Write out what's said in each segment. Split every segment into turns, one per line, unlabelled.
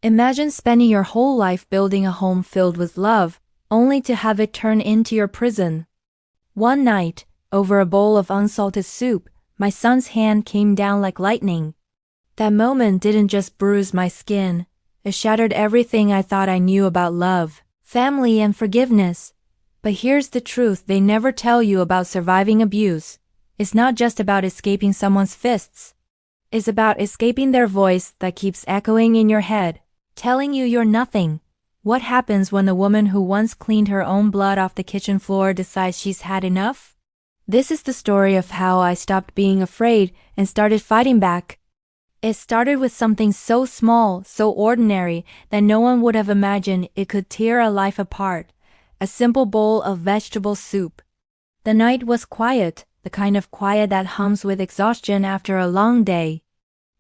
Imagine spending your whole life building a home filled with love, only to have it turn into your prison. One night, over a bowl of unsalted soup, my son's hand came down like lightning. That moment didn't just bruise my skin, it shattered everything I thought I knew about love, family, and forgiveness. But here's the truth they never tell you about surviving abuse. It's not just about escaping someone's fists. It's about escaping their voice that keeps echoing in your head, telling you you're nothing. What happens when the woman who once cleaned her own blood off the kitchen floor decides she's had enough? This is the story of how I stopped being afraid and started fighting back. It started with something so small, so ordinary, that no one would have imagined it could tear a life apart. A simple bowl of vegetable soup. The night was quiet, the kind of quiet that hums with exhaustion after a long day.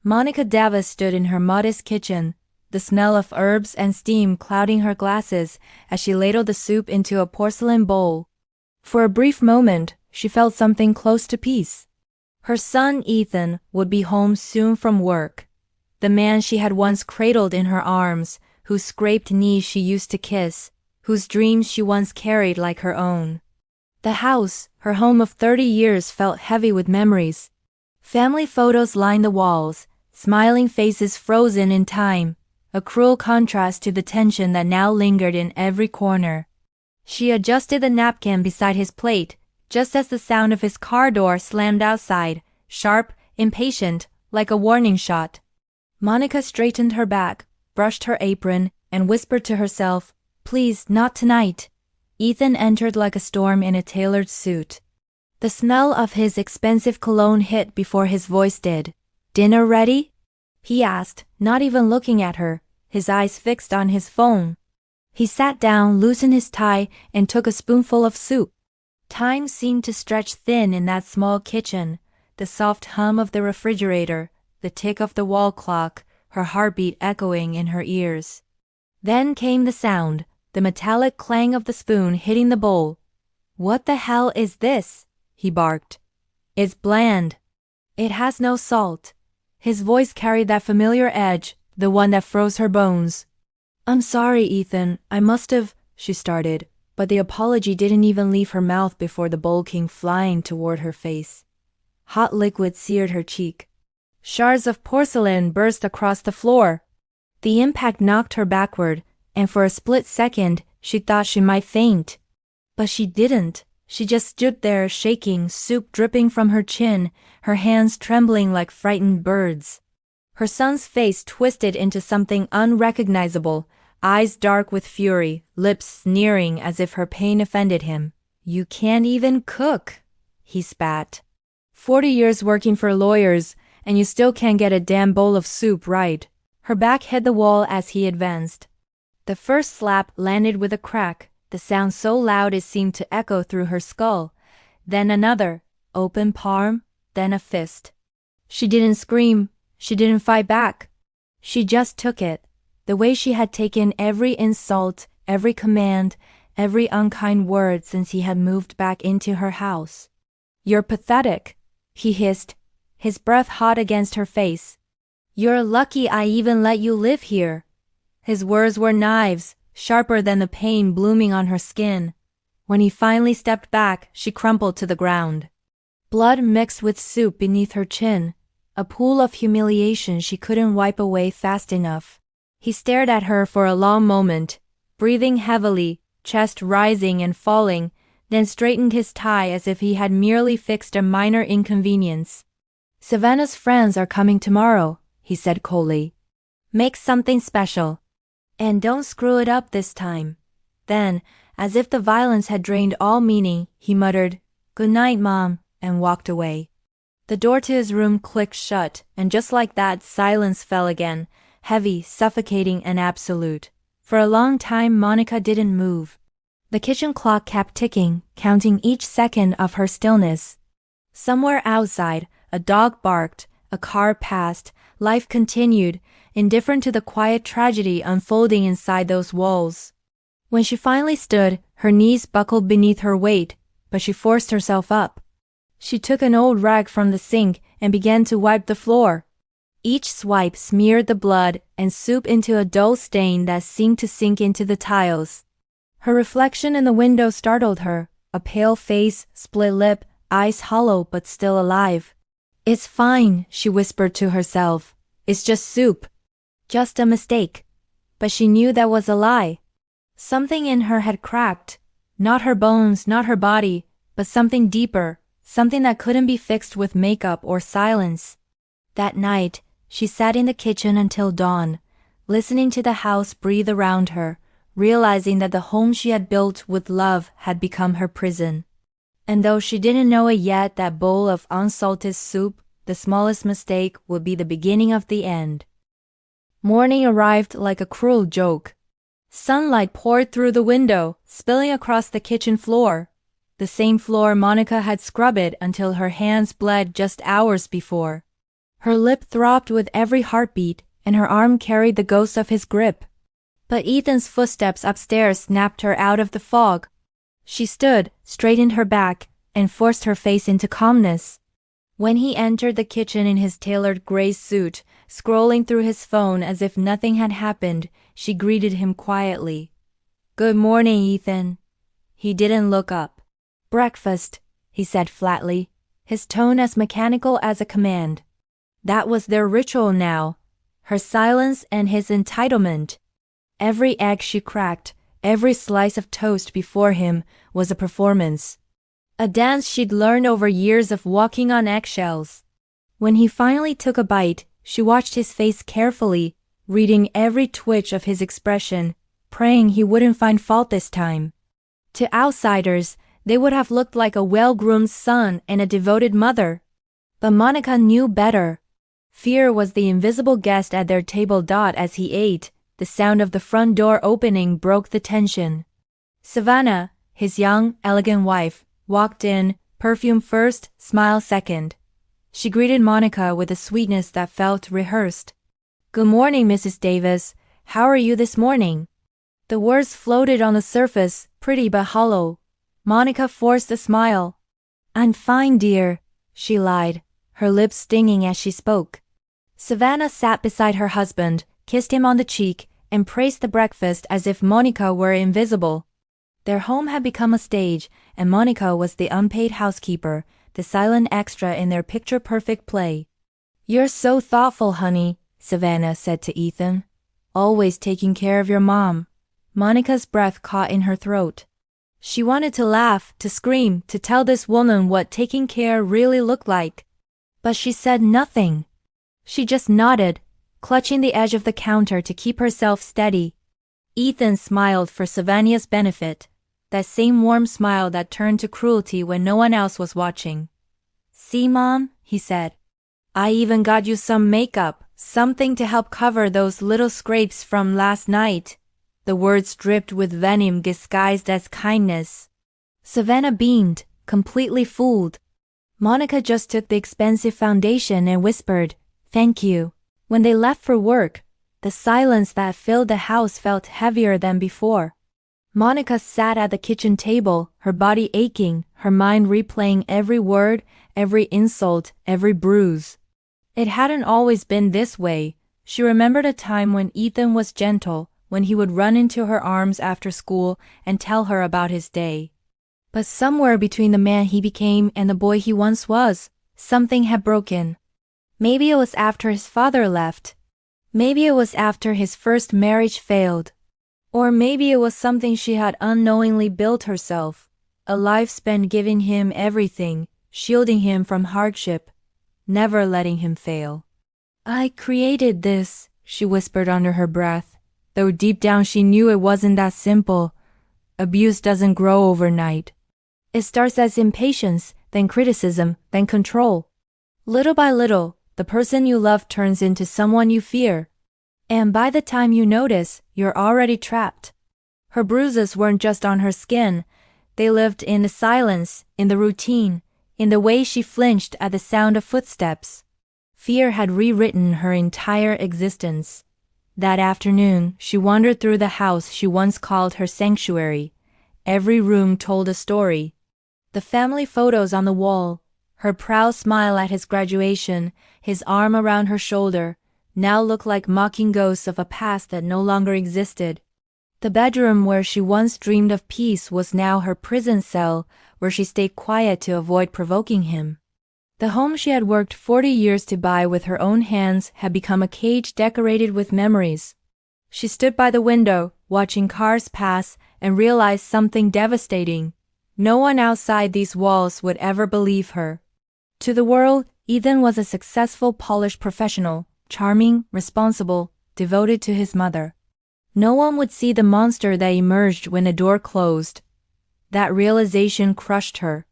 Monica Davis stood in her modest kitchen, the smell of herbs and steam clouding her glasses as she ladled the soup into a porcelain bowl. For a brief moment, she felt something close to peace. Her son, Ethan, would be home soon from work. The man she had once cradled in her arms, whose scraped knees she used to kiss, whose dreams she once carried like her own. The house, her home of 30 years, felt heavy with memories. Family photos lined the walls, smiling faces frozen in time, a cruel contrast to the tension that now lingered in every corner. She adjusted the napkin beside his plate, just as the sound of his car door slammed outside, sharp, impatient, like a warning shot. Monica straightened her back, brushed her apron, and whispered to herself, "Please, not tonight." Ethan entered like a storm in a tailored suit. The smell of his expensive cologne hit before his voice did. "Dinner ready?" he asked, not even looking at her, his eyes fixed on his phone. He sat down, loosened his tie, and took a spoonful of soup. Time seemed to stretch thin in that small kitchen, the soft hum of the refrigerator, the tick of the wall clock, her heartbeat echoing in her ears. Then came the sound, the metallic clang of the spoon hitting the bowl. "What the hell is this?" he barked. "It's bland. It has no salt." His voice carried that familiar edge, the one that froze her bones. "I'm sorry, Ethan, I must have," she started, but the apology didn't even leave her mouth before the bowl came flying toward her face. Hot liquid seared her cheek. Shards of porcelain burst across the floor. The impact knocked her backward, and for a split second, she thought she might faint. But she didn't. She just stood there shaking, soup dripping from her chin, her hands trembling like frightened birds. Her son's face twisted into something unrecognizable, eyes dark with fury, lips sneering as if her pain offended him. "You can't even cook," he spat. 40 years working for lawyers, and you still can't get a damn bowl of soup right. Her back hit the wall as he advanced. The first slap landed with a crack, the sound so loud it seemed to echo through her skull. Then another, open palm, then a fist. She didn't scream, she didn't fight back. She just took it, the way she had taken every insult, every command, every unkind word since he had moved back into her house. "You're pathetic," he hissed, his breath hot against her face. "You're lucky I even let you live here." His words were knives, sharper than the pain blooming on her skin. When he finally stepped back, she crumpled to the ground. Blood mixed with soup beneath her chin, a pool of humiliation she couldn't wipe away fast enough. He stared at her for a long moment, breathing heavily, chest rising and falling, then straightened his tie as if he had merely fixed a minor inconvenience. "Savannah's friends are coming tomorrow," he said coldly. "Make something special. And don't screw it up this time." Then, as if the violence had drained all meaning, he muttered, "Good night, Mom," and walked away. The door to his room clicked shut, and just like that, silence fell again, heavy, suffocating, and absolute. For a long time, Monica didn't move. The kitchen clock kept ticking, counting each second of her stillness. Somewhere outside, a dog barked, a car passed, life continued, indifferent to the quiet tragedy unfolding inside those walls. When she finally stood, her knees buckled beneath her weight, but she forced herself up. She took an old rag from the sink and began to wipe the floor. Each swipe smeared the blood and soup into a dull stain that seemed to sink into the tiles. Her reflection in the window startled her, a pale face, split lip, eyes hollow but still alive. "It's fine," she whispered to herself. "It's just soup. Just a mistake." But she knew that was a lie. Something in her had cracked. Not her bones, not her body, but something deeper, something that couldn't be fixed with makeup or silence. That night, she sat in the kitchen until dawn, listening to the house breathe around her, realizing that the home she had built with love had become her prison. And though she didn't know it yet, that bowl of unsalted soup, the smallest mistake, would be the beginning of the end. Morning arrived like a cruel joke. Sunlight poured through the window, spilling across the kitchen floor. The same floor Monica had scrubbed until her hands bled just hours before. Her lip throbbed with every heartbeat, and her arm carried the ghost of his grip. But Ethan's footsteps upstairs snapped her out of the fog. She stood, straightened her back, and forced her face into calmness. When he entered the kitchen in his tailored gray suit, scrolling through his phone as if nothing had happened, she greeted him quietly. "Good morning, Ethan." He didn't look up. "Breakfast," he said flatly, his tone as mechanical as a command. That was their ritual now, her silence and his entitlement. Every egg she cracked, every slice of toast before him, was a performance. A dance she'd learned over years of walking on eggshells. When he finally took a bite, she watched his face carefully, reading every twitch of his expression, praying he wouldn't find fault this time. To outsiders, they would have looked like a well-groomed son and a devoted mother. But Monica knew better. Fear was the invisible guest at their table. As he ate, the sound of the front door opening broke the tension. Savannah, his young, elegant wife, walked in, perfume first, smile second. She greeted Monica with a sweetness that felt rehearsed. "Good morning, Mrs. Davis. How are you this morning?" The words floated on the surface, pretty but hollow. Monica forced a smile. "I'm fine, dear," she lied, her lips stinging as she spoke. Savannah sat beside her husband, kissed him on the cheek, and praised the breakfast as if Monica were invisible. Their home had become a stage, and Monica was the unpaid housekeeper, the silent extra in their picture-perfect play. "You're so thoughtful, honey," Savannah said to Ethan. "Always taking care of your mom." Monica's breath caught in her throat. She wanted to laugh, to scream, to tell this woman what taking care really looked like. But she said nothing. She just nodded, clutching the edge of the counter to keep herself steady. Ethan smiled for Savannah's benefit, that same warm smile that turned to cruelty when no one else was watching. "See, Mom," he said. "I even got you some makeup, something to help cover those little scrapes from last night." The words dripped with venom disguised as kindness. Savannah beamed, completely fooled. Monica just took the expensive foundation and whispered, "Thank you." When they left for work, the silence that filled the house felt heavier than before. Monica sat at the kitchen table, her body aching, her mind replaying every word, every insult, every bruise. It hadn't always been this way. She remembered a time when Ethan was gentle, when he would run into her arms after school and tell her about his day. But somewhere between the man he became and the boy he once was, something had broken. Maybe it was after his father left. Maybe it was after his first marriage failed. Or maybe it was something she had unknowingly built herself, a life spent giving him everything, shielding him from hardship, never letting him fail. "I created this," she whispered under her breath, though deep down she knew it wasn't that simple. Abuse doesn't grow overnight. It starts as impatience, then criticism, then control. Little by little, the person you love turns into someone you fear. And by the time you notice, you're already trapped. Her bruises weren't just on her skin. They lived in the silence, in the routine, in the way she flinched at the sound of footsteps. Fear had rewritten her entire existence. That afternoon, she wandered through the house she once called her sanctuary. Every room told a story. The family photos on the wall, Her proud smile at his graduation, his arm around her shoulder, now looked like mocking ghosts of a past that no longer existed. The bedroom where she once dreamed of peace was now her prison cell, where she stayed quiet to avoid provoking him. The home she had worked 40 years to buy with her own hands had become a cage decorated with memories. She stood by the window, watching cars pass, and realized something devastating. No one outside these walls would ever believe her. To the world, Ethan was a successful, polished professional, charming, responsible, devoted to his mother. No one would see the monster that emerged when the door closed. That realization crushed her.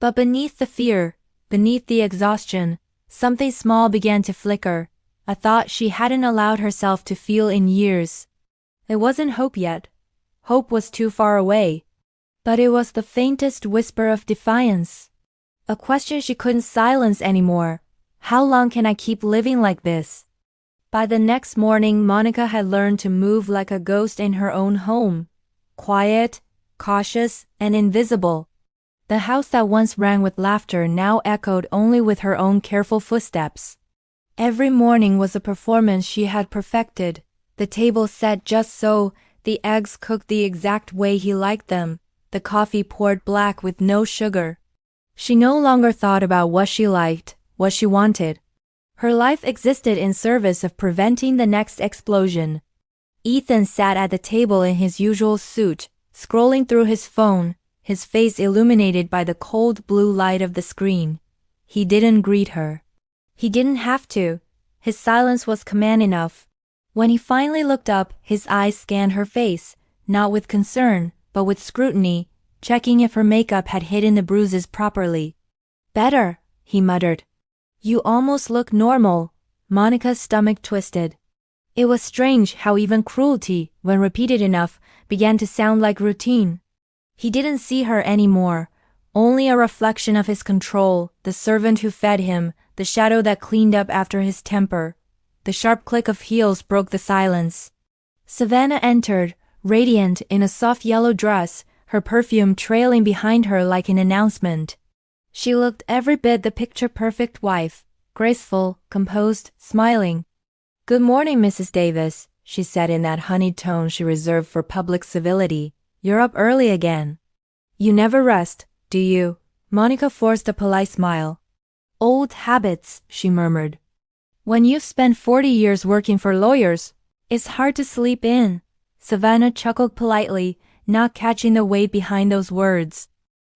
But beneath the fear, beneath the exhaustion, something small began to flicker, a thought she hadn't allowed herself to feel in years. It wasn't hope yet. Hope was too far away. But it was the faintest whisper of defiance. A question she couldn't silence anymore. How long can I keep living like this? By the next morning, Monica had learned to move like a ghost in her own home. Quiet, cautious, and invisible. The house that once rang with laughter now echoed only with her own careful footsteps. Every morning was a performance she had perfected. The table set just so, the eggs cooked the exact way he liked them, the coffee poured black with no sugar. She no longer thought about what she liked, what she wanted. Her life existed in service of preventing the next explosion. Ethan sat at the table in his usual suit, scrolling through his phone, his face illuminated by the cold blue light of the screen. He didn't greet her. He didn't have to. His silence was command enough. When he finally looked up, his eyes scanned her face, not with concern, but with scrutiny, checking if her makeup had hidden the bruises properly. "Better," he muttered. "You almost look normal." Monica's stomach twisted. It was strange how even cruelty, when repeated enough, began to sound like routine. He didn't see her anymore, only a reflection of his control, the servant who fed him, the shadow that cleaned up after his temper. The sharp click of heels broke the silence. Savannah entered, radiant in a soft yellow dress, her perfume trailing behind her like an announcement. She looked every bit the picture-perfect wife, graceful, composed, smiling. "Good morning, Mrs. Davis," she said in that honeyed tone she reserved for public civility. "You're up early again. You never rest, do you?" Monica forced a polite smile. "Old habits," she murmured. "When you've spent 40 years working for lawyers, it's hard to sleep in." Savannah chuckled politely, not catching the weight behind those words.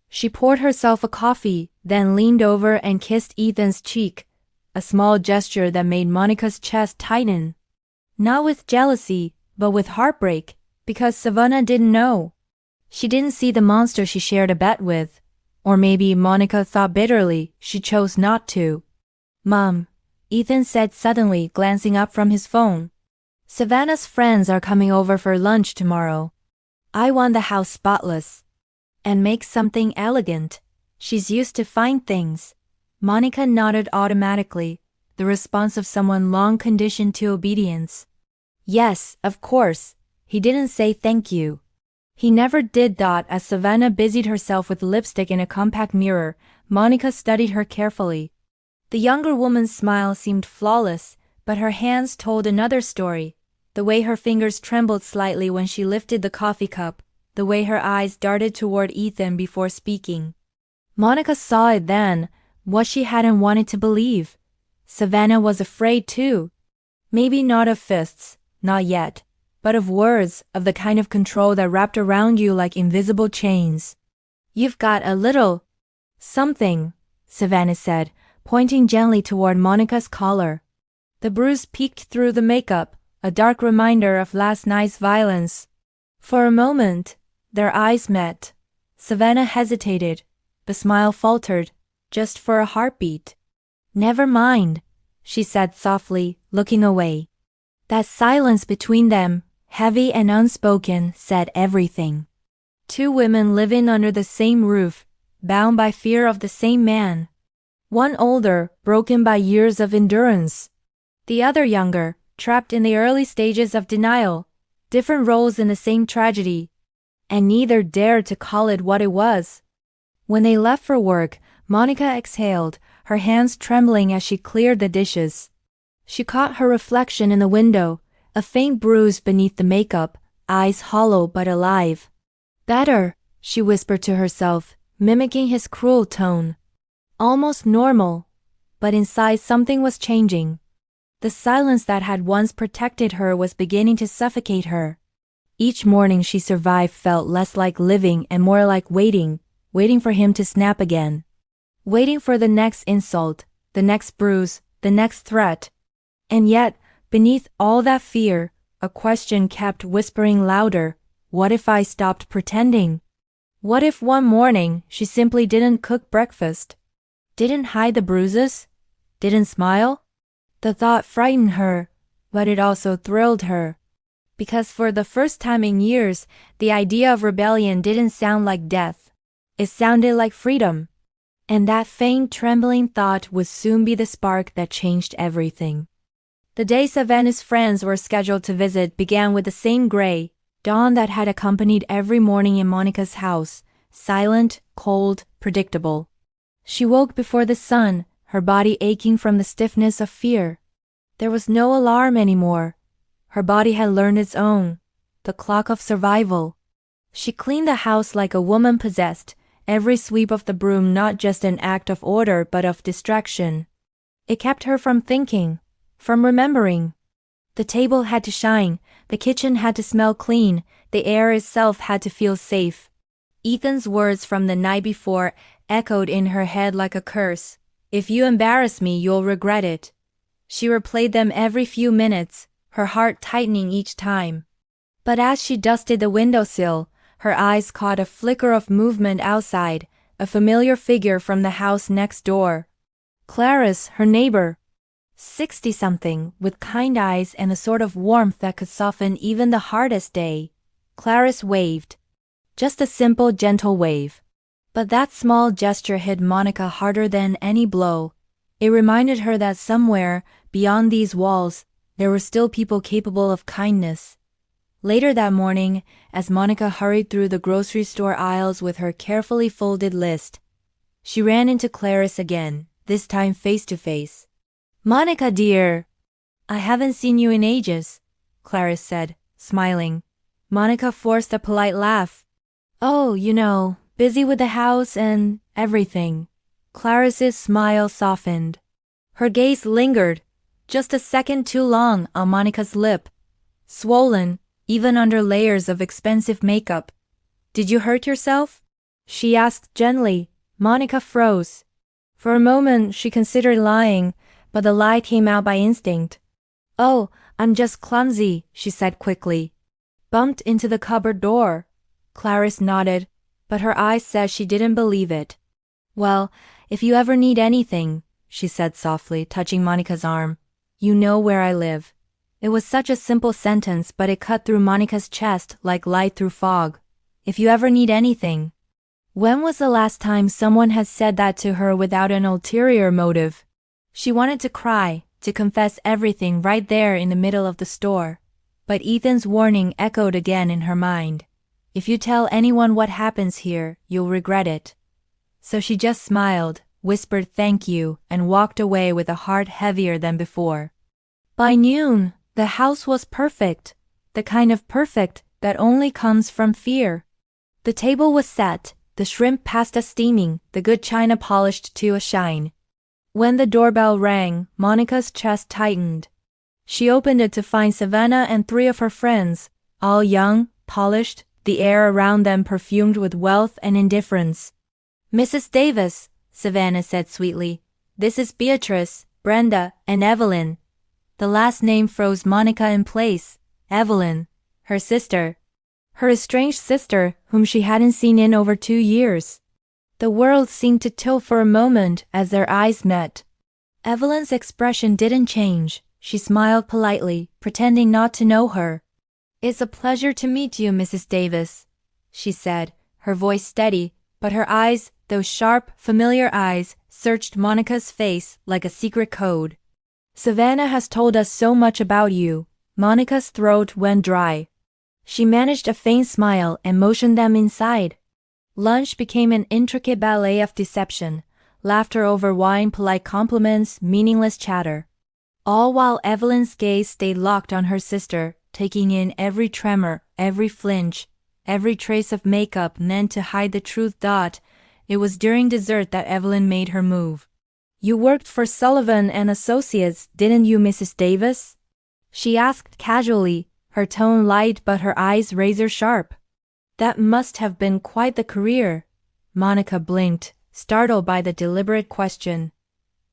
She poured herself a coffee, then leaned over and kissed Ethan's cheek, a small gesture that made Monica's chest tighten. Not with jealousy, but with heartbreak, because Savannah didn't know. She didn't see the monster she shared a bed with. Or maybe Monica thought bitterly she chose not to. "Mom," Ethan said suddenly, glancing up from his phone. "Savannah's friends are coming over for lunch tomorrow. I want the house spotless. And make something elegant. She's used to fine things." Monica nodded automatically, the response of someone long conditioned to obedience. "Yes, of course." He didn't say thank you. He never did that. As Savannah busied herself with lipstick in a compact mirror, Monica studied her carefully. The younger woman's smile seemed flawless, but her hands told another story. The way her fingers trembled slightly when she lifted the coffee cup, the way her eyes darted toward Ethan before speaking. Monica saw it then, what she hadn't wanted to believe. Savannah was afraid too. Maybe not of fists, not yet, but of words, of the kind of control that wrapped around you like invisible chains. "You've got a little something," Savannah said, pointing gently toward Monica's collar. The bruise peeked through the makeup, a dark reminder of last night's violence. For a moment, their eyes met. Savannah hesitated. The smile faltered, just for a heartbeat. "Never mind," she said softly, looking away. That silence between them, heavy and unspoken, said everything. Two women living under the same roof, bound by fear of the same man. One older, broken by years of endurance. The other younger, trapped in the early stages of denial. Different roles in the same tragedy. And neither dared to call it what it was. When they left for work, Monica exhaled, her hands trembling as she cleared the dishes. She caught her reflection in the window, a faint bruise beneath the makeup, eyes hollow but alive. Better, she whispered to herself, mimicking his cruel tone. Almost normal. But inside something was changing. The silence that had once protected her was beginning to suffocate her. Each morning she survived felt less like living and more like waiting for him to snap again. Waiting for the next insult, the next bruise, the next threat. And yet, beneath all that fear, a question kept whispering louder. What if I stopped pretending? What if one morning she simply didn't cook breakfast? Didn't hide the bruises? Didn't smile? The thought frightened her, but it also thrilled her. Because for the first time in years, the idea of rebellion didn't sound like death. It sounded like freedom. And that faint, trembling thought would soon be the spark that changed everything. The day Savannah's friends were scheduled to visit began with the same gray dawn that had accompanied every morning in Monica's house, silent, cold, predictable. She woke before the sun, her body aching from the stiffness of fear. There was no alarm anymore. Her body had learned its own, the clock of survival. She cleaned the house like a woman possessed, every sweep of the broom not just an act of order but of distraction. It kept her from thinking, from remembering. The table had to shine, the kitchen had to smell clean, the air itself had to feel safe. Ethan's words from the night before echoed in her head like a curse. If you embarrass me, you'll regret it. She replayed them every few minutes, her heart tightening each time. But as she dusted the windowsill, her eyes caught a flicker of movement outside, a familiar figure from the house next door. Clarice, her neighbor. 60-something, with kind eyes and a sort of warmth that could soften even the hardest day. Clarice waved. Just a simple, gentle wave. But that small gesture hit Monica harder than any blow. It reminded her that somewhere, beyond these walls, there were still people capable of kindness. Later that morning, as Monica hurried through the grocery store aisles with her carefully folded list, she ran into Clarice again, this time face to face. Monica, dear! I haven't seen you in ages, Clarice said, smiling. Monica forced a polite laugh. Oh, busy with the house and everything. Clarice's smile softened. Her gaze lingered, just a second too long, on Monica's lip. Swollen, even under layers of expensive makeup. Did you hurt yourself? She asked gently. Monica froze. For a moment she considered lying, but the lie came out by instinct. Oh, I'm just clumsy, she said quickly. Bumped into the cupboard door. Clarice nodded, but her eyes said she didn't believe it. Well, if you ever need anything, she said softly, touching Monica's arm, you know where I live. It was such a simple sentence, but it cut through Monica's chest like light through fog. If you ever need anything. When was the last time someone had said that to her without an ulterior motive? She wanted to cry, to confess everything right there in the middle of the store. But Ethan's warning echoed again in her mind. If you tell anyone what happens here, you'll regret it. So she just smiled, whispered thank you, and walked away with a heart heavier than before. By noon, the house was perfect, the kind of perfect that only comes from fear. The table was set, the shrimp pasta steaming, the good china polished to a shine. When the doorbell rang, Monica's chest tightened. She opened it to find Savannah and 3 of her friends, all young, polished, the air around them perfumed with wealth and indifference. Mrs. Davis, Savannah said sweetly, this is Beatrice, Brenda, and Evelyn. The last name froze Monica in place. Evelyn, her sister. Her estranged sister, whom she hadn't seen in over 2 years. The world seemed to tilt for a moment as their eyes met. Evelyn's expression didn't change. She smiled politely, pretending not to know her. It's a pleasure to meet you, Mrs. Davis, she said, her voice steady, but her eyes, those sharp, familiar eyes, searched Monica's face like a secret code. Savannah has told us so much about you. Monica's throat went dry. She managed a faint smile and motioned them inside. Lunch became an intricate ballet of deception. laughter over wine, polite compliments, meaningless chatter. All while Evelyn's gaze stayed locked on her sister, taking in every tremor, every flinch, every trace of makeup meant to hide the truth. It was during dessert that Evelyn made her move. "You worked for Sullivan and Associates, didn't you, Mrs. Davis?" she asked casually, her tone light but her eyes razor sharp. "That must have been quite the career." Monica blinked, startled by the deliberate question.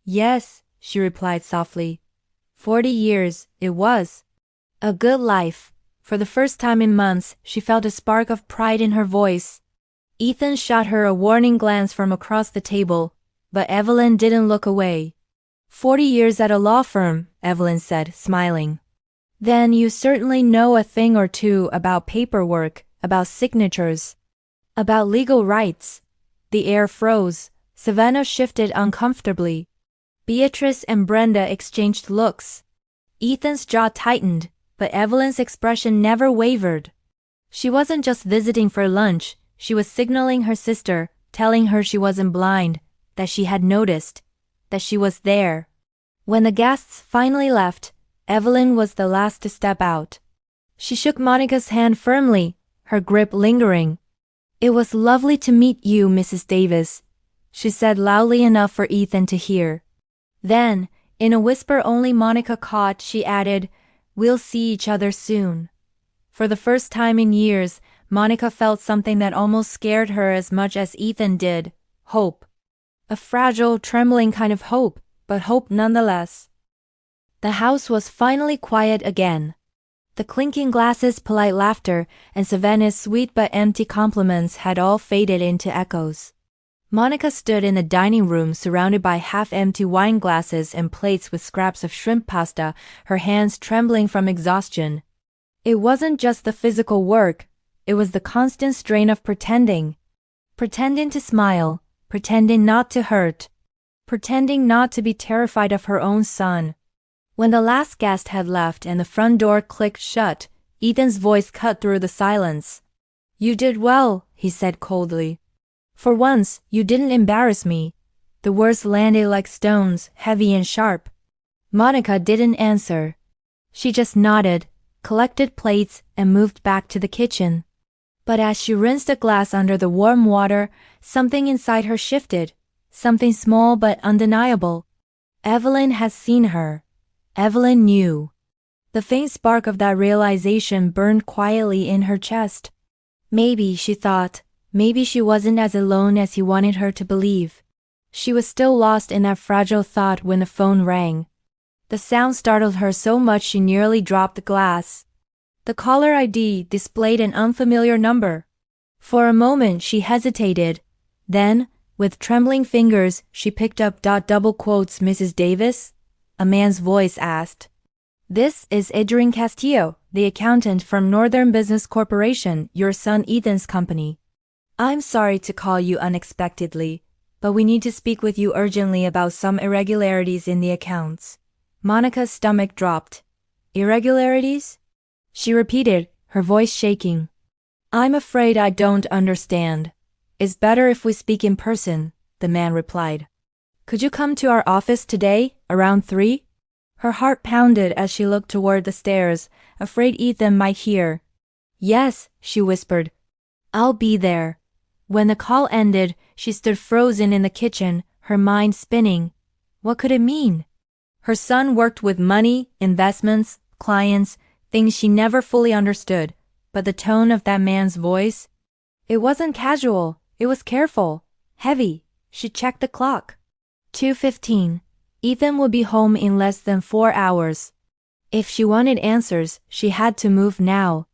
"Yes," she replied softly. 40 years, it was. A good life. For the first time in months, she felt a spark of pride in her voice. Ethan shot her a warning glance from across the table, but Evelyn didn't look away. 40 years at a law firm, Evelyn said, smiling. Then you certainly know a thing or two about paperwork, about signatures, about legal rights. The air froze. Savannah shifted uncomfortably. Beatrice and Brenda exchanged looks. Ethan's jaw tightened, but Evelyn's expression never wavered. She wasn't just visiting for lunch, she was signaling her sister, telling her she wasn't blind, that she had noticed, that she was there. When the guests finally left, Evelyn was the last to step out. She shook Monica's hand firmly, her grip lingering. "It was lovely to meet you, Mrs. Davis," she said loudly enough for Ethan to hear. Then, in a whisper only Monica caught, she added, "We'll see each other soon." For the first time in years, Monica felt something that almost scared her as much as Ethan did: hope. A fragile, trembling kind of hope, but hope nonetheless. The house was finally quiet again. The clinking glasses, polite laughter, and Savannah's sweet but empty compliments had all faded into echoes. Monica stood in the dining room surrounded by half-empty wine glasses and plates with scraps of shrimp pasta, her hands trembling from exhaustion. It wasn't just the physical work, it was the constant strain of pretending. Pretending to smile, pretending not to hurt, pretending not to be terrified of her own son. When the last guest had left and the front door clicked shut, Ethan's voice cut through the silence. "You did well," he said coldly. "For once, you didn't embarrass me." The words landed like stones, heavy and sharp. Monica didn't answer. She just nodded, collected plates, and moved back to the kitchen. But as she rinsed a glass under the warm water, something inside her shifted, something small but undeniable. Evelyn had seen her. Evelyn knew. The faint spark of that realization burned quietly in her chest. Maybe, she thought, maybe she wasn't as alone as he wanted her to believe. She was still lost in that fragile thought when the phone rang. The sound startled her so much she nearly dropped the glass. The caller ID displayed an unfamiliar number. For a moment she hesitated. Then, with trembling fingers, she picked up double quotes, "Mrs. Davis?" A man's voice asked. "This is Adrian Castillo, the accountant from Northern Business Corporation, your son Ethan's company. I'm sorry to call you unexpectedly, but we need to speak with you urgently about some irregularities in the accounts." Monica's stomach dropped. "Irregularities?" she repeated, her voice shaking. "I'm afraid I don't understand. It's better if we speak in person," the man replied. "Could you come to our office today, around 3? Her heart pounded as she looked toward the stairs, afraid Ethan might hear. "Yes," she whispered. "I'll be there." When the call ended, she stood frozen in the kitchen, her mind spinning. What could it mean? Her son worked with money, investments, clients, things she never fully understood, but the tone of that man's voice? It wasn't casual, it was careful, heavy. She checked the clock. 2:15. Ethan would be home in less than 4 hours. If she wanted answers, she had to move now.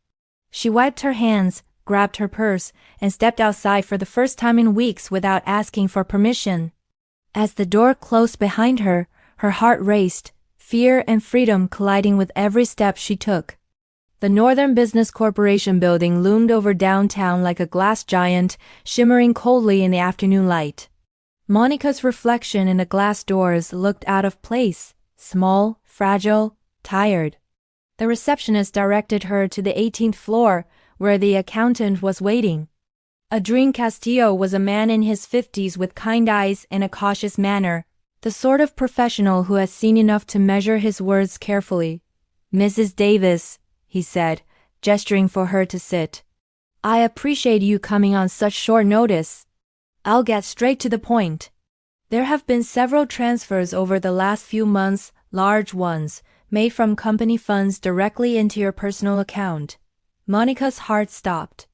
She wiped her hands, grabbed her purse, and stepped outside for the first time in weeks without asking for permission. As the door closed behind her, her heart raced, fear and freedom colliding with every step she took. The Northern Business Corporation building loomed over downtown like a glass giant, shimmering coldly in the afternoon light. Monica's reflection in the glass doors looked out of place, small, fragile, tired. The receptionist directed her to the 18th floor, where the accountant was waiting. Adrien Castillo was a man in his 50s with kind eyes and a cautious manner, the sort of professional who has seen enough to measure his words carefully. "Mrs. Davis," he said, gesturing for her to sit. "I appreciate you coming on such short notice. I'll get straight to the point. There have been several transfers over the last few months, large ones, made from company funds directly into your personal account." Monica's heart stopped.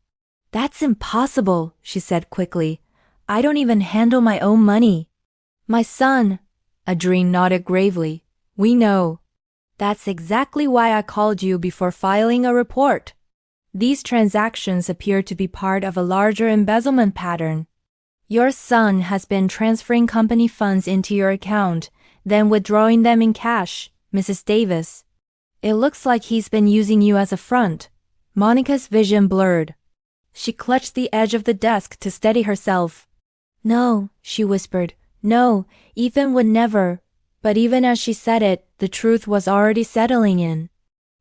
"That's impossible," she said quickly. "I don't even handle my own money." "My son," Adrien nodded gravely. "We know. That's exactly why I called you before filing a report. These transactions appear to be part of a larger embezzlement pattern. Your son has been transferring company funds into your account, then withdrawing them in cash, Mrs. Davis. It looks like he's been using you as a front." Monica's vision blurred. She clutched the edge of the desk to steady herself. "No," she whispered. "No, Ethan would never." But even as she said it, the truth was already settling in.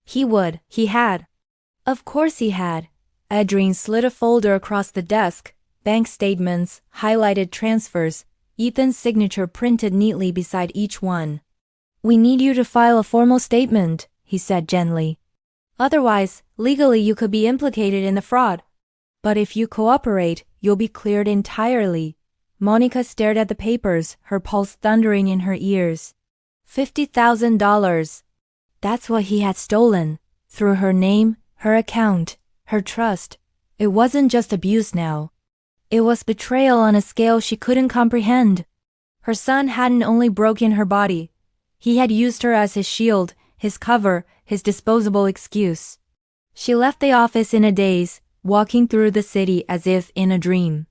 He had. Of course he had. Adrien slid a folder across the desk, bank statements, highlighted transfers, Ethan's signature printed neatly beside each one. "We need you to file a formal statement," he said gently. "Otherwise, legally you could be implicated in the fraud. But if you cooperate, you'll be cleared entirely." Monica stared at the papers, her pulse thundering in her ears. $50,000. That's what he had stolen. Through her name, her account, her trust. It wasn't just abuse now. It was betrayal on a scale she couldn't comprehend. Her son hadn't only broken her body. He had used her as his shield, his cover, his disposable excuse. She left the office in a daze, walking through the city as if in a dream.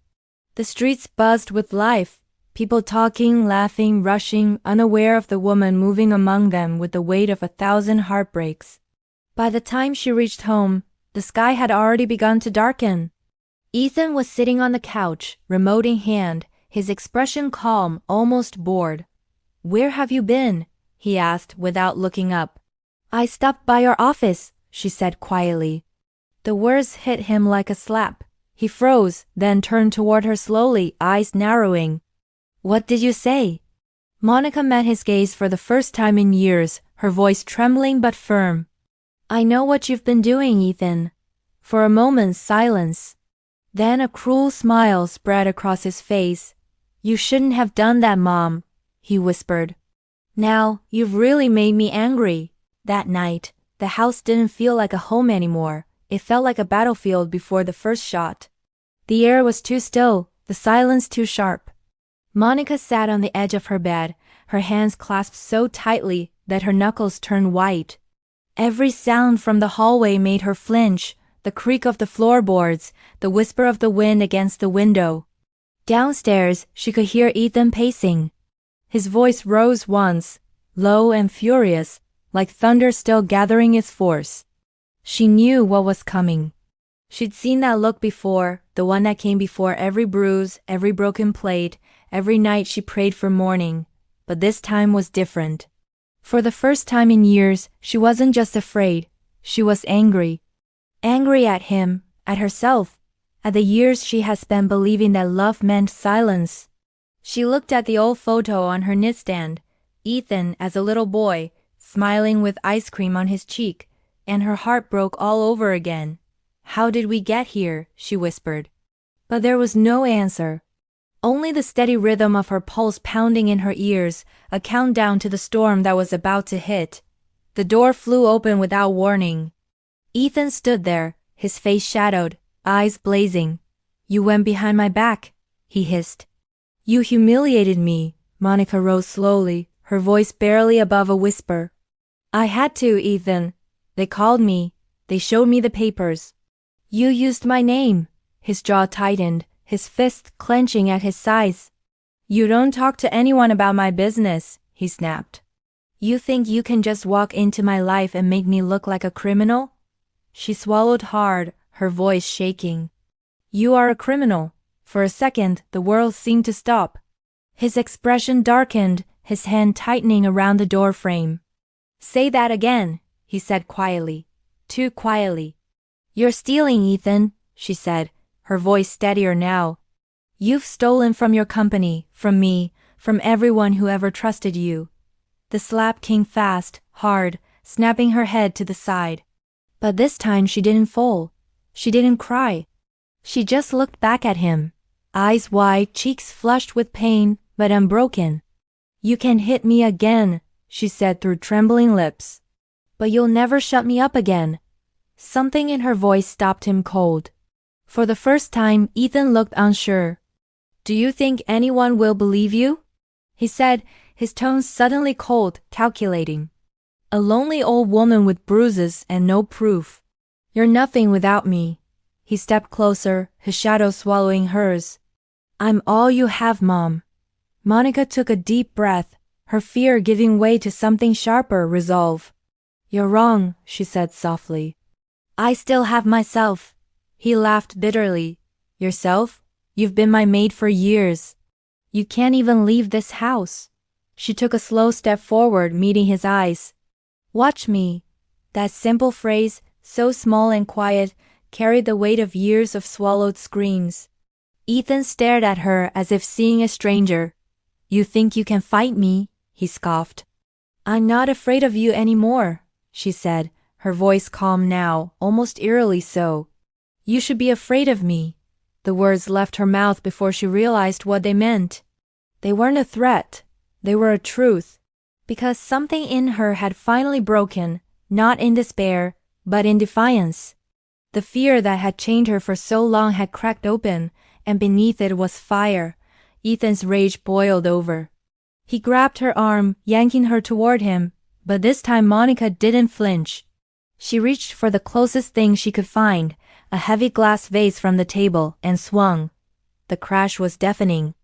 The streets buzzed with life, people talking, laughing, rushing, unaware of the woman moving among them with the weight of 1,000 heartbreaks. By the time she reached home, the sky had already begun to darken. Ethan was sitting on the couch, remote in hand, his expression calm, almost bored. "Where have you been?" he asked without looking up. "I stopped by your office," she said quietly. The words hit him like a slap. He froze, then turned toward her slowly, eyes narrowing. "What did you say?" Monica met his gaze for the first time in years, her voice trembling but firm. "I know what you've been doing, Ethan." For a moment's silence. Then a cruel smile spread across his face. "You shouldn't have done that, Mom," he whispered. "Now, you've really made me angry." That night, the house didn't feel like a home anymore. It felt like a battlefield before the first shot. The air was too still, the silence too sharp. Monica sat on the edge of her bed, her hands clasped so tightly that her knuckles turned white. Every sound from the hallway made her flinch, the creak of the floorboards, the whisper of the wind against the window. Downstairs, she could hear Ethan pacing. His voice rose once, low and furious, like thunder still gathering its force. She knew what was coming. She'd seen that look before, the one that came before every bruise, every broken plate, every night she prayed for morning. But this time was different. For the first time in years, she wasn't just afraid, she was angry. Angry at him, at herself, at the years she had spent believing that love meant silence. She looked at the old photo on her nightstand, Ethan as a little boy, smiling with ice cream on his cheek, and her heart broke all over again. "How did we get here?" she whispered. But there was no answer. Only the steady rhythm of her pulse pounding in her ears, a countdown to the storm that was about to hit. The door flew open without warning. Ethan stood there, his face shadowed, eyes blazing. "You went behind my back," he hissed. "You humiliated me." Monica rose slowly, her voice barely above a whisper. "I had to, Ethan. They called me. They showed me the papers." "You used my name." His jaw tightened, his fists clenching at his sides. "You don't talk to anyone about my business," he snapped. "You think you can just walk into my life and make me look like a criminal?" She swallowed hard, her voice shaking. "You are a criminal." For a second, the world seemed to stop. His expression darkened, his hand tightening around the door frame. "Say that again," he said quietly. Too quietly. "You're stealing, Ethan," she said, her voice steadier now. You've stolen from your company, from me, from everyone who ever trusted you. The slap came fast, hard, snapping her head to the side. But this time she didn't fall. She didn't cry. She just looked back at him. Eyes wide, cheeks flushed with pain, but unbroken. You can hit me again, she said through trembling lips. But you'll never shut me up again. Something in her voice stopped him cold. For the first time, Ethan looked unsure. Do you think anyone will believe you? He said, his tone suddenly cold, calculating. A lonely old woman with bruises and no proof. You're nothing without me. He stepped closer, his shadow swallowing hers. I'm all you have, Mom. Monica took a deep breath, her fear giving way to something sharper, resolve. You're wrong, she said softly. I still have myself. He laughed bitterly. Yourself? You've been my maid for years. You can't even leave this house. She took a slow step forward, meeting his eyes. Watch me. That simple phrase, so small and quiet, carried the weight of years of swallowed screams. Ethan stared at her as if seeing a stranger. You think you can fight me? He scoffed. I'm not afraid of you anymore, she said, her voice calm now, almost eerily so. You should be afraid of me. The words left her mouth before she realized what they meant. They weren't a threat. They were a truth. Because something in her had finally broken, not in despair, but in defiance. The fear that had chained her for so long had cracked open, and beneath it was fire. Ethan's rage boiled over. He grabbed her arm, yanking her toward him, but this time Monica didn't flinch. She reached for the closest thing she could find, a heavy glass vase from the table, and swung. The crash was deafening.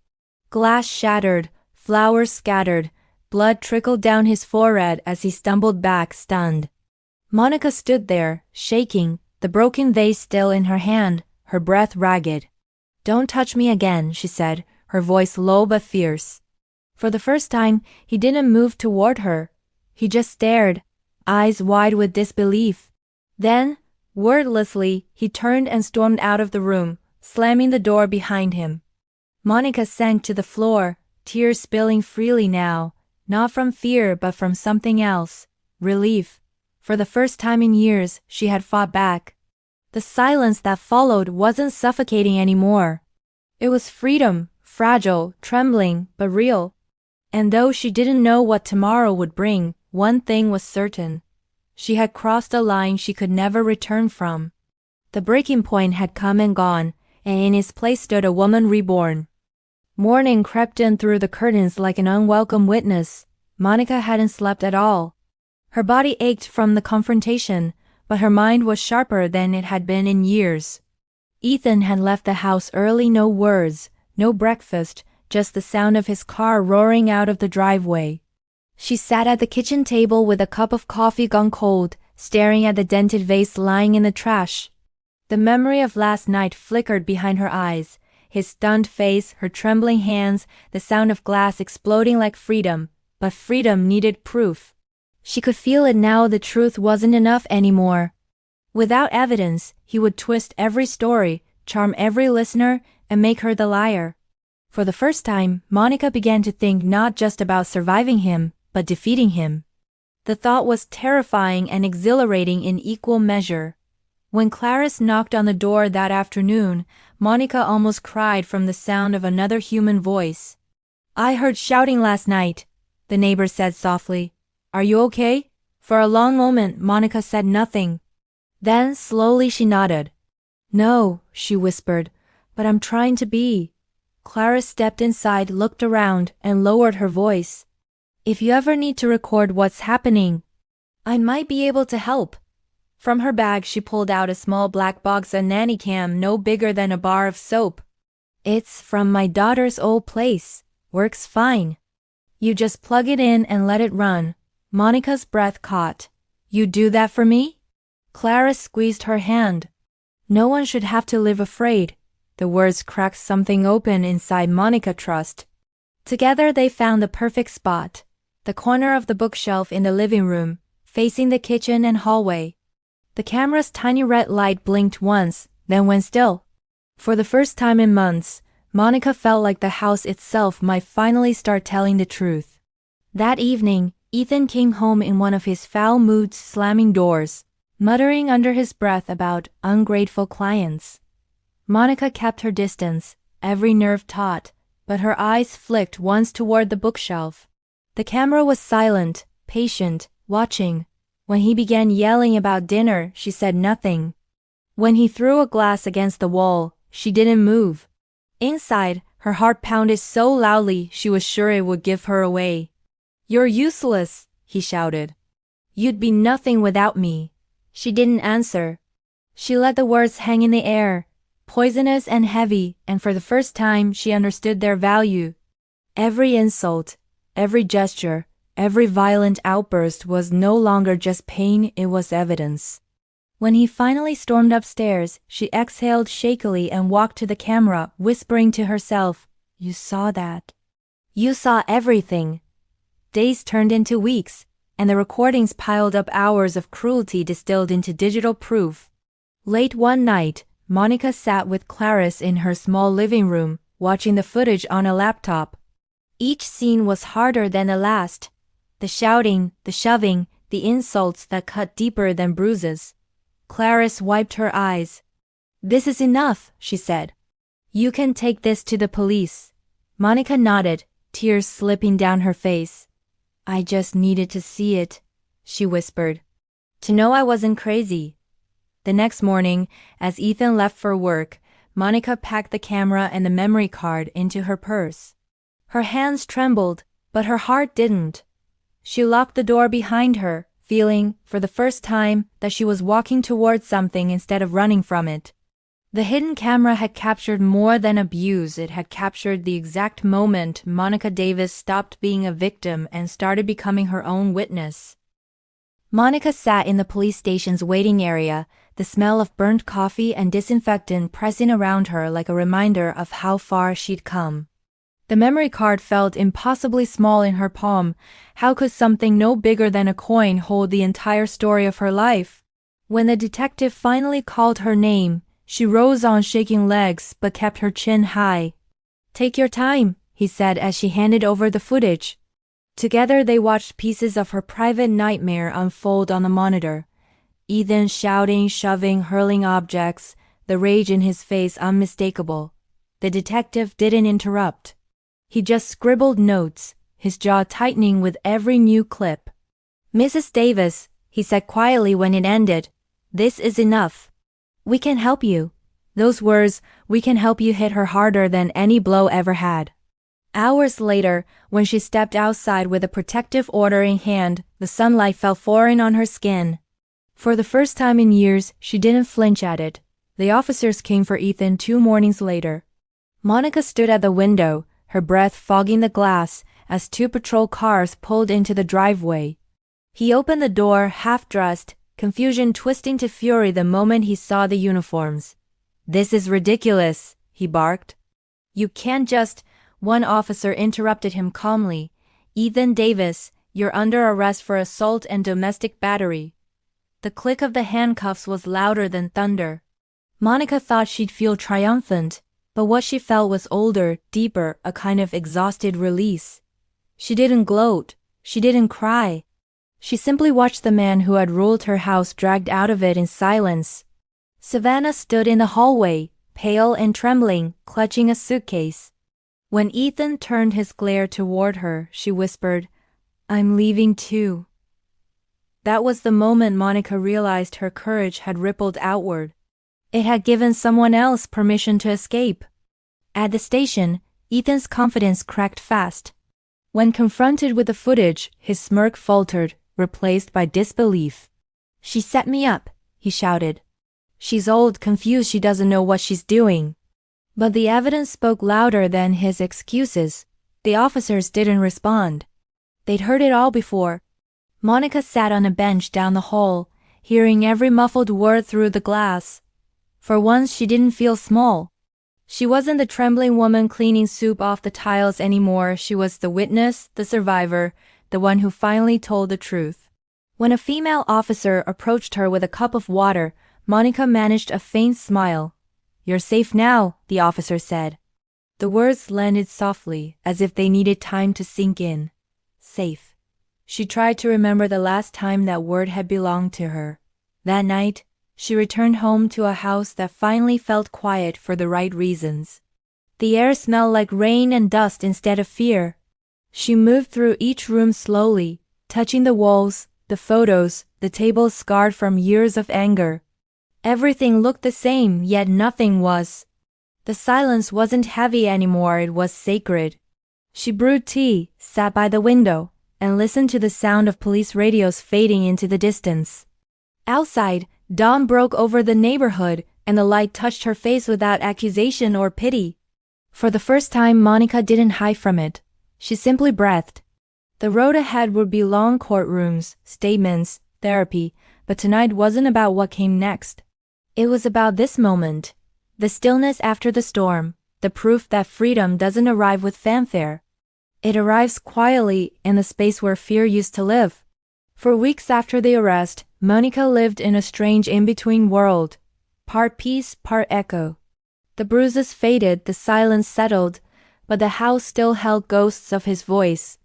Glass shattered, flowers scattered, blood trickled down his forehead as he stumbled back, stunned. Monica stood there, shaking, the broken vase still in her hand, her breath ragged. Don't touch me again, she said, her voice low but fierce. For the first time, he didn't move toward her. He just stared, eyes wide with disbelief. Then, wordlessly, he turned and stormed out of the room, slamming the door behind him. Monica sank to the floor, tears spilling freely now, not from fear but from something else, relief. For the first time in years, she had fought back. The silence that followed wasn't suffocating anymore. It was freedom, fragile, trembling, but real. And though she didn't know what tomorrow would bring, one thing was certain. She had crossed a line she could never return from. The breaking point had come and gone, and in its place stood a woman reborn. Morning crept in through the curtains like an unwelcome witness. Monica hadn't slept at all. Her body ached from the confrontation, but her mind was sharper than it had been in years. Ethan had left the house early, no words, no breakfast, just the sound of his car roaring out of the driveway. She sat at the kitchen table with a cup of coffee gone cold, staring at the dented vase lying in the trash. The memory of last night flickered behind her eyes, his stunned face, her trembling hands, the sound of glass exploding like freedom, but freedom needed proof. She could feel it now. The truth wasn't enough anymore. Without evidence, he would twist every story, charm every listener, and make her the liar. For the first time, Monica began to think not just about surviving him, but defeating him. The thought was terrifying and exhilarating in equal measure. When Clarice knocked on the door that afternoon, Monica almost cried from the sound of another human voice. I heard shouting last night, the neighbor said softly. Are you okay? For a long moment, Monica said nothing. Then, slowly she nodded. No, she whispered, but I'm trying to be. Clarice stepped inside, looked around, and lowered her voice. If you ever need to record what's happening, I might be able to help. From her bag she pulled out a small black box, a nanny cam no bigger than a bar of soap. It's from my daughter's old place. Works fine. You just plug it in and let it run. Monica's breath caught. You do that for me? Clarice squeezed her hand. No one should have to live afraid. The words cracked something open inside Monica. Trust. Together they found the perfect spot. The corner of the bookshelf in the living room, facing the kitchen and hallway. The camera's tiny red light blinked once, then went still. For the first time in months, Monica felt like the house itself might finally start telling the truth. That evening, Ethan came home in one of his foul moods, slamming doors, muttering under his breath about ungrateful clients. Monica kept her distance, every nerve taut, but her eyes flicked once toward the bookshelf. The camera was silent, patient, watching. When he began yelling about dinner, she said nothing. When he threw a glass against the wall, she didn't move. Inside, her heart pounded so loudly she was sure it would give her away. "You're useless," he shouted. "You'd be nothing without me." She didn't answer. She let the words hang in the air, poisonous and heavy, and for the first time she understood their value. Every insult, every gesture, every violent outburst was no longer just pain, it was evidence. When he finally stormed upstairs, she exhaled shakily and walked to the camera, whispering to herself, "You saw that. You saw everything." Days turned into weeks, and the recordings piled up hours of cruelty distilled into digital proof. Late one night, Monica sat with Clarice in her small living room, watching the footage on a laptop. Each scene was harder than the last. The shouting, the shoving, the insults that cut deeper than bruises. Clarice wiped her eyes. "This is enough," she said. "You can take this to the police." Monica nodded, tears slipping down her face. "I just needed to see it," she whispered. "To know I wasn't crazy." The next morning, as Ethan left for work, Monica packed the camera and the memory card into her purse. Her hands trembled, but her heart didn't. She locked the door behind her, feeling, for the first time, that she was walking towards something instead of running from it. The hidden camera had captured more than abuse. It had captured the exact moment Monica Davis stopped being a victim and started becoming her own witness. Monica sat in the police station's waiting area, the smell of burnt coffee and disinfectant pressing around her like a reminder of how far she'd come. The memory card felt impossibly small in her palm. How could something no bigger than a coin hold the entire story of her life? When the detective finally called her name, she rose on shaking legs but kept her chin high. "Take your time," he said as she handed over the footage. Together they watched pieces of her private nightmare unfold on the monitor. Ethan shouting, shoving, hurling objects, the rage in his face unmistakable. The detective didn't interrupt. He just scribbled notes, his jaw tightening with every new clip. "Mrs. Davis," he said quietly when it ended, "this is enough. We can help you." Those words, "we can help you," hit her harder than any blow ever had. Hours later, when she stepped outside with a protective order in hand, the sunlight felt foreign on her skin. For the first time in years, she didn't flinch at it. The officers came for Ethan 2 mornings later. Monica stood at the window, her breath fogging the glass, as 2 patrol cars pulled into the driveway. He opened the door, half-dressed, confusion twisting to fury the moment he saw the uniforms. "This is ridiculous," he barked. "You can't just—" One officer interrupted him calmly. "Ethan Davis, you're under arrest for assault and domestic battery." The click of the handcuffs was louder than thunder. Monica thought she'd feel triumphant, but what she felt was older, deeper, a kind of exhausted release. She didn't gloat. She didn't cry. She simply watched the man who had ruled her house dragged out of it in silence. Savannah stood in the hallway, pale and trembling, clutching a suitcase. When Ethan turned his glare toward her, she whispered, "I'm leaving too." That was the moment Monica realized her courage had rippled outward. It had given someone else permission to escape. At the station, Ethan's confidence cracked fast. When confronted with the footage, his smirk faltered, replaced by disbelief. "She set me up," he shouted. "She's old, confused, she doesn't know what she's doing." But the evidence spoke louder than his excuses. The officers didn't respond. They'd heard it all before. Monica sat on a bench down the hall, hearing every muffled word through the glass. For once she didn't feel small. She wasn't the trembling woman cleaning soup off the tiles anymore. She was the witness, the survivor, the one who finally told the truth. When a female officer approached her with a cup of water, Monica managed a faint smile. "You're safe now," the officer said. The words landed softly, as if they needed time to sink in. Safe. She tried to remember the last time that word had belonged to her. That night, she returned home to a house that finally felt quiet for the right reasons. The air smelled like rain and dust instead of fear. She moved through each room slowly, touching the walls, the photos, the tables scarred from years of anger. Everything looked the same, yet nothing was. The silence wasn't heavy anymore, it was sacred. She brewed tea, sat by the window, and listened to the sound of police radios fading into the distance. Outside, dawn broke over the neighborhood, and the light touched her face without accusation or pity. For the first time, Monica didn't hide from it. She simply breathed. The road ahead would be long courtrooms, statements, therapy, but tonight wasn't about what came next. It was about this moment. The stillness after the storm, the proof that freedom doesn't arrive with fanfare. It arrives quietly in the space where fear used to live. For weeks after the arrest, Monica lived in a strange in-between world, part peace, part echo. The bruises faded, the silence settled, but the house still held ghosts of his voice.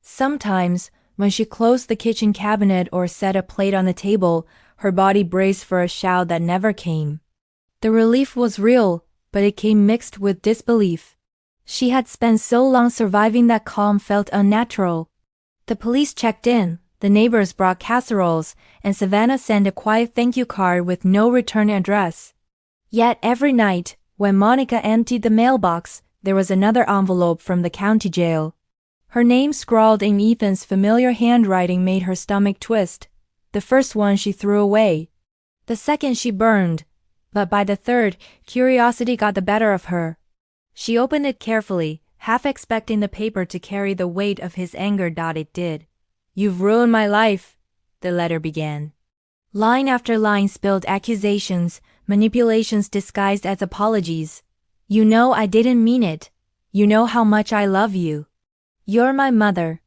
Sometimes, when she closed the kitchen cabinet or set a plate on the table, her body braced for a shout that never came. The relief was real, but it came mixed with disbelief. She had spent so long surviving that calm felt unnatural. The police checked in, the neighbors brought casseroles, and Savannah sent a quiet thank you card with no return address. Yet every night, when Monica emptied the mailbox, there was another envelope from the county jail. Her name scrawled in Ethan's familiar handwriting made her stomach twist. The first one she threw away. The second she burned. But by the third, curiosity got the better of her. She opened it carefully, half expecting the paper to carry the weight of his anger. It did. "You've ruined my life," the letter began. Line after line spilled accusations, manipulations disguised as apologies. "You know I didn't mean it. You know how much I love you. You're my mother.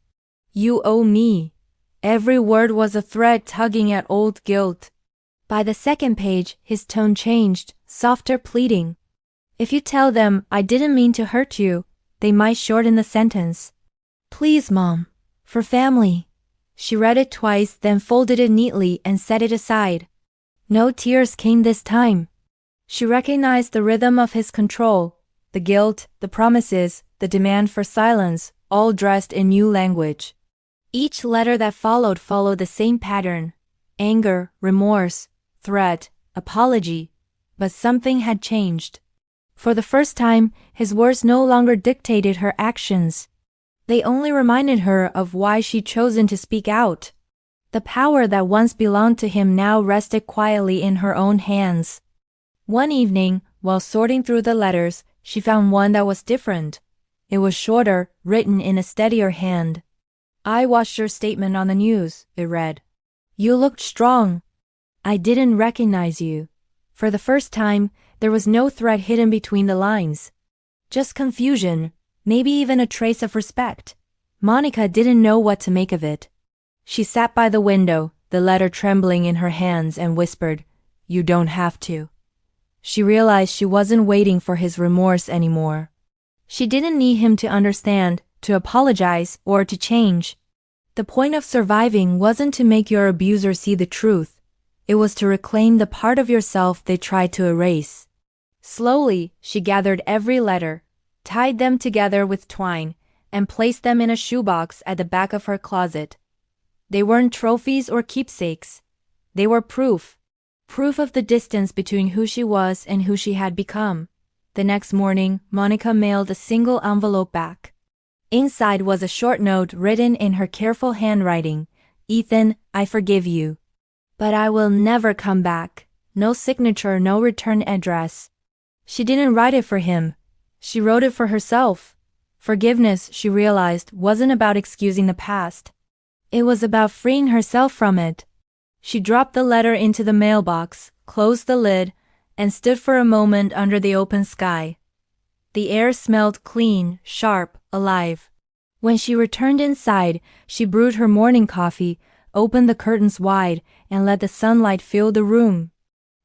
You owe me." Every word was a thread tugging at old guilt. By the second page, his tone changed, softer, pleading. "If you tell them I didn't mean to hurt you, they might shorten the sentence. Please, Mom. For family." She read it twice, then folded it neatly and set it aside. No tears came this time. She recognized the rhythm of his control, the guilt, the promises, the demand for silence, all dressed in new language. Each letter that followed the same pattern: anger, remorse, threat, apology. But something had changed. For the first time, his words no longer dictated her actions. They only reminded her of why she'd chosen to speak out. The power that once belonged to him now rested quietly in her own hands. One evening, while sorting through the letters, she found one that was different. It was shorter, written in a steadier hand. "I watched your statement on the news," it read. "You looked strong. I didn't recognize you." For the first time, there was no thread hidden between the lines. Just confusion, maybe even a trace of respect. Monica didn't know what to make of it. She sat by the window, the letter trembling in her hands, and whispered, "You don't have to." She realized she wasn't waiting for his remorse anymore. She didn't need him to understand, to apologize, or to change. The point of surviving wasn't to make your abuser see the truth. It was to reclaim the part of yourself they tried to erase. Slowly, she gathered every letter, tied them together with twine, and placed them in a shoebox at the back of her closet. They weren't trophies or keepsakes. They were proof. Proof of the distance between who she was and who she had become. The next morning, Monica mailed a single envelope back. Inside was a short note written in her careful handwriting. "Ethan, I forgive you. But I will never come back." No signature, no return address. She didn't write it for him. She wrote it for herself. Forgiveness, she realized, wasn't about excusing the past. It was about freeing herself from it. She dropped the letter into the mailbox, closed the lid, and stood for a moment under the open sky. The air smelled clean, sharp, alive. When she returned inside, she brewed her morning coffee, opened the curtains wide, and let the sunlight fill the room.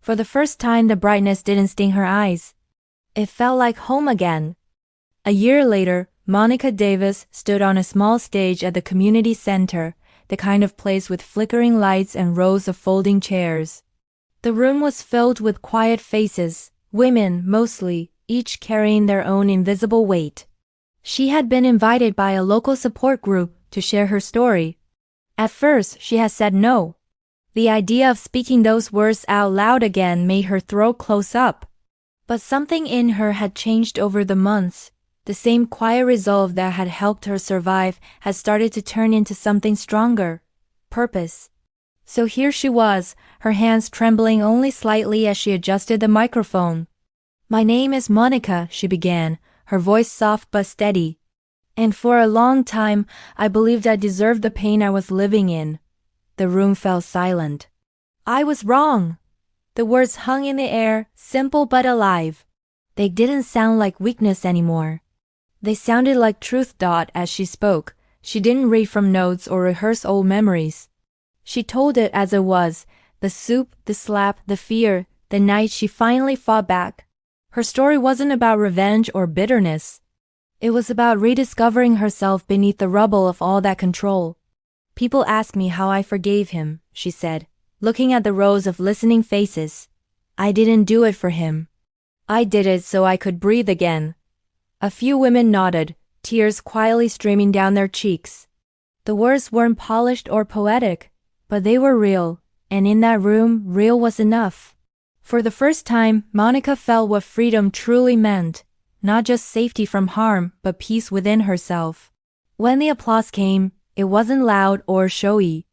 For the first time, the brightness didn't sting her eyes. It felt like home again. A year later, Monica Davis stood on a small stage at the community center, the kind of place with flickering lights and rows of folding chairs. The room was filled with quiet faces, women mostly, each carrying their own invisible weight. She had been invited by a local support group to share her story. At first, she had said no. The idea of speaking those words out loud again made her throat close up. But something in her had changed over the months. The same quiet resolve that had helped her survive had started to turn into something stronger. Purpose. So here she was, her hands trembling only slightly as she adjusted the microphone. "My name is Monica," she began, her voice soft but steady. "And for a long time, I believed I deserved the pain I was living in." The room fell silent. "I was wrong." The words hung in the air, simple but alive. They didn't sound like weakness anymore. They sounded like truth. As she spoke, she didn't read from notes or rehearse old memories. She told it as it was, the soup, the slap, the fear, the night she finally fought back. Her story wasn't about revenge or bitterness. It was about rediscovering herself beneath the rubble of all that control. "People ask me how I forgave him," she said, looking at the rows of listening faces. "I didn't do it for him. I did it so I could breathe again." A few women nodded, tears quietly streaming down their cheeks. The words weren't polished or poetic, but they were real, and in that room, real was enough. For the first time, Monica felt what freedom truly meant, not just safety from harm, but peace within herself. When the applause came, it wasn't loud or showy.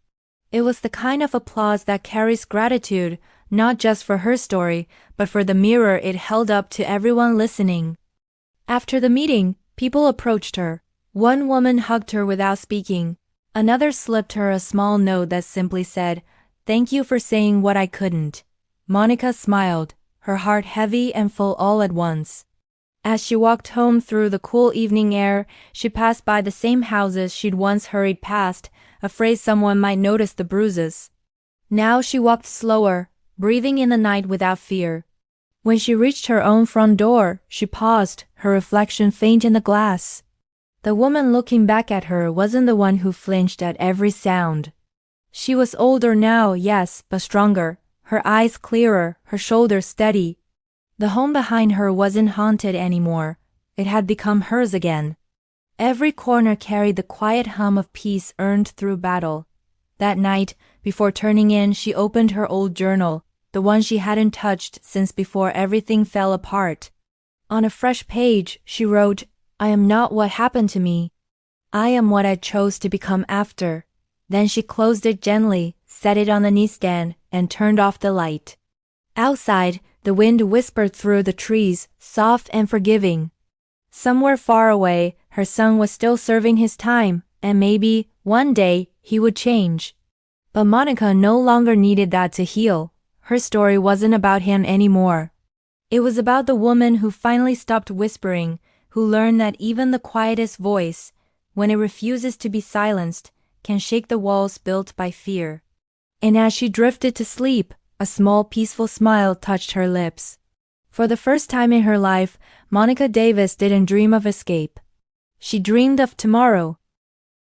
It was the kind of applause that carries gratitude, not just for her story, but for the mirror it held up to everyone listening. After the meeting, people approached her. One woman hugged her without speaking. Another slipped her a small note that simply said, "Thank you for saying what I couldn't." Monica smiled, her heart heavy and full all at once. As she walked home through the cool evening air, she passed by the same houses she'd once hurried past, afraid someone might notice the bruises. Now she walked slower, breathing in the night without fear. When she reached her own front door, she paused, her reflection faint in the glass. The woman looking back at her wasn't the one who flinched at every sound. She was older now, yes, but stronger, her eyes clearer, her shoulders steady. The home behind her wasn't haunted anymore. It had become hers again. Every corner carried the quiet hum of peace earned through battle. That night, before turning in, she opened her old journal, the one she hadn't touched since before everything fell apart. On a fresh page, she wrote, "I am not what happened to me. I am what I chose to become after." Then she closed it gently, set it on the nightstand, and turned off the light. Outside, the wind whispered through the trees, soft and forgiving. Somewhere far away, her son was still serving his time, and maybe, one day, he would change. But Monica no longer needed that to heal. Her story wasn't about him anymore. It was about the woman who finally stopped whispering, who learned that even the quietest voice, when it refuses to be silenced, can shake the walls built by fear. And as she drifted to sleep, a small peaceful smile touched her lips. For the first time in her life, Monica Davis didn't dream of escape. She dreamed of tomorrow,